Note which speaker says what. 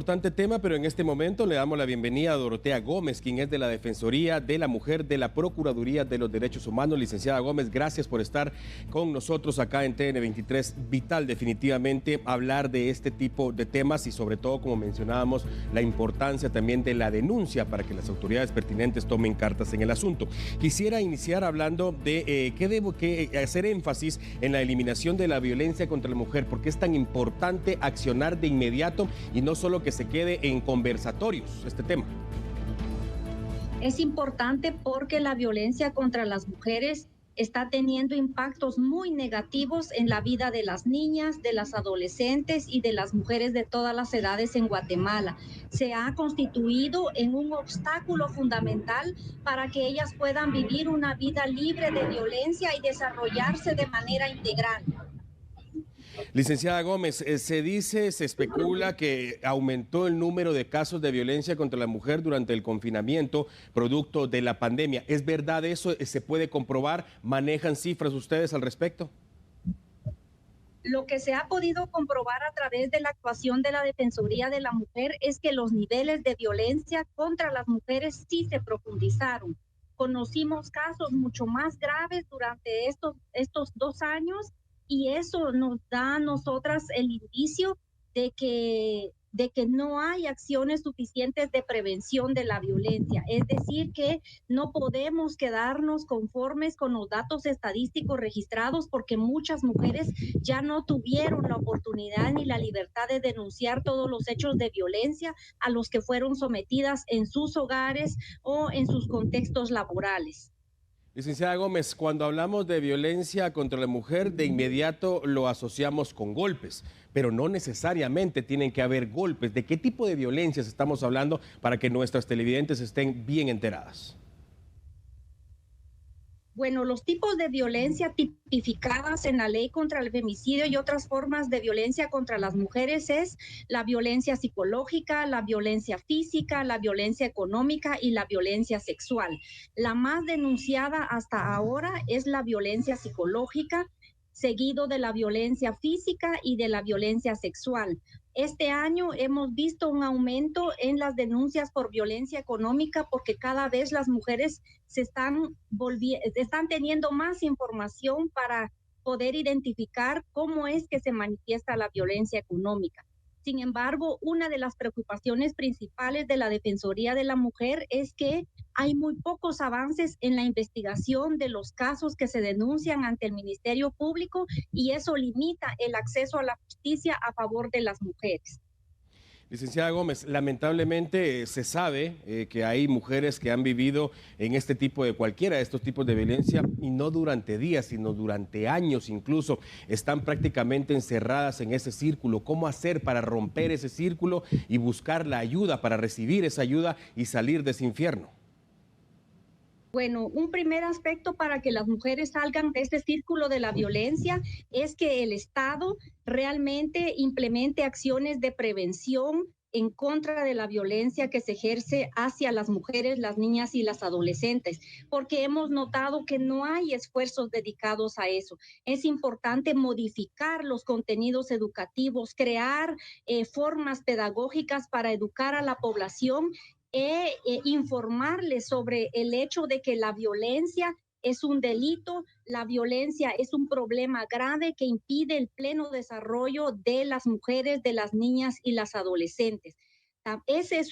Speaker 1: importante tema, pero en este momento le damos la bienvenida a Dorotea Gómez, quien es de la Defensoría de la Mujer de la Procuraduría de los Derechos Humanos. Licenciada Gómez, gracias por estar con nosotros acá en TN23. Vital definitivamente hablar de este tipo de temas y sobre todo, como mencionábamos, la importancia también de la denuncia para que las autoridades pertinentes tomen cartas en el asunto. Quisiera iniciar hablando de que hacer énfasis en la eliminación de la violencia contra la mujer, porque es tan importante accionar de inmediato y no solo que se quede en conversatorios este tema.
Speaker 2: Es importante porque la violencia contra las mujeres está teniendo impactos muy negativos en la vida de las niñas, de las adolescentes y de las mujeres de todas las edades en Guatemala. Se ha constituido en un obstáculo fundamental para que ellas puedan vivir una vida libre de violencia y desarrollarse de manera integral.
Speaker 1: Licenciada Gómez, se especula que aumentó el número de casos de violencia contra la mujer durante el confinamiento, producto de la pandemia. ¿Es verdad eso? ¿Se puede comprobar? ¿Manejan cifras ustedes al respecto?
Speaker 2: Lo que se ha podido comprobar a través de la actuación de la Defensoría de la Mujer es que los niveles de violencia contra las mujeres sí se profundizaron. Conocimos casos mucho más graves durante estos 2 años y eso nos da a nosotras el indicio de que no hay acciones suficientes de prevención de la violencia. Es decir, que no podemos quedarnos conformes con los datos estadísticos registrados porque muchas mujeres ya no tuvieron la oportunidad ni la libertad de denunciar todos los hechos de violencia a los que fueron sometidas en sus hogares o en sus contextos laborales.
Speaker 1: Licenciada Gómez, cuando hablamos de violencia contra la mujer, de inmediato lo asociamos con golpes, pero no necesariamente tienen que haber golpes. ¿De qué tipo de violencias estamos hablando para que nuestras televidentes estén bien enteradas?
Speaker 2: Bueno, los tipos de violencia tipificadas en la ley contra el femicidio y otras formas de violencia contra las mujeres es la violencia psicológica, la violencia física, la violencia económica y la violencia sexual. La más denunciada hasta ahora es la violencia psicológica, seguido de la violencia física y de la violencia sexual. Este año hemos visto un aumento en las denuncias por violencia económica porque cada vez las mujeres están teniendo más información para poder identificar cómo es que se manifiesta la violencia económica. Sin embargo, una de las preocupaciones principales de la Defensoría de la Mujer es que hay muy pocos avances en la investigación de los casos que se denuncian ante el Ministerio Público y eso limita el acceso a la justicia a favor de las mujeres.
Speaker 1: Licenciada Gómez, lamentablemente se sabe que hay mujeres que han vivido en este tipo de cualquiera de estos tipos de violencia y no durante días, sino durante años incluso, están prácticamente encerradas en ese círculo. ¿Cómo hacer para romper ese círculo y buscar la ayuda, para recibir esa ayuda y salir de ese infierno?
Speaker 2: Bueno, un primer aspecto para que las mujeres salgan de este círculo de la violencia es que el Estado realmente implemente acciones de prevención en contra de la violencia que se ejerce hacia las mujeres, las niñas y las adolescentes, porque hemos notado que no hay esfuerzos dedicados a eso. Es importante modificar los contenidos educativos, crear formas pedagógicas para educar a la población informarles sobre el hecho de que la violencia es un delito, la violencia es un problema grave que impide el pleno desarrollo de las mujeres, de las niñas y las adolescentes. Ese es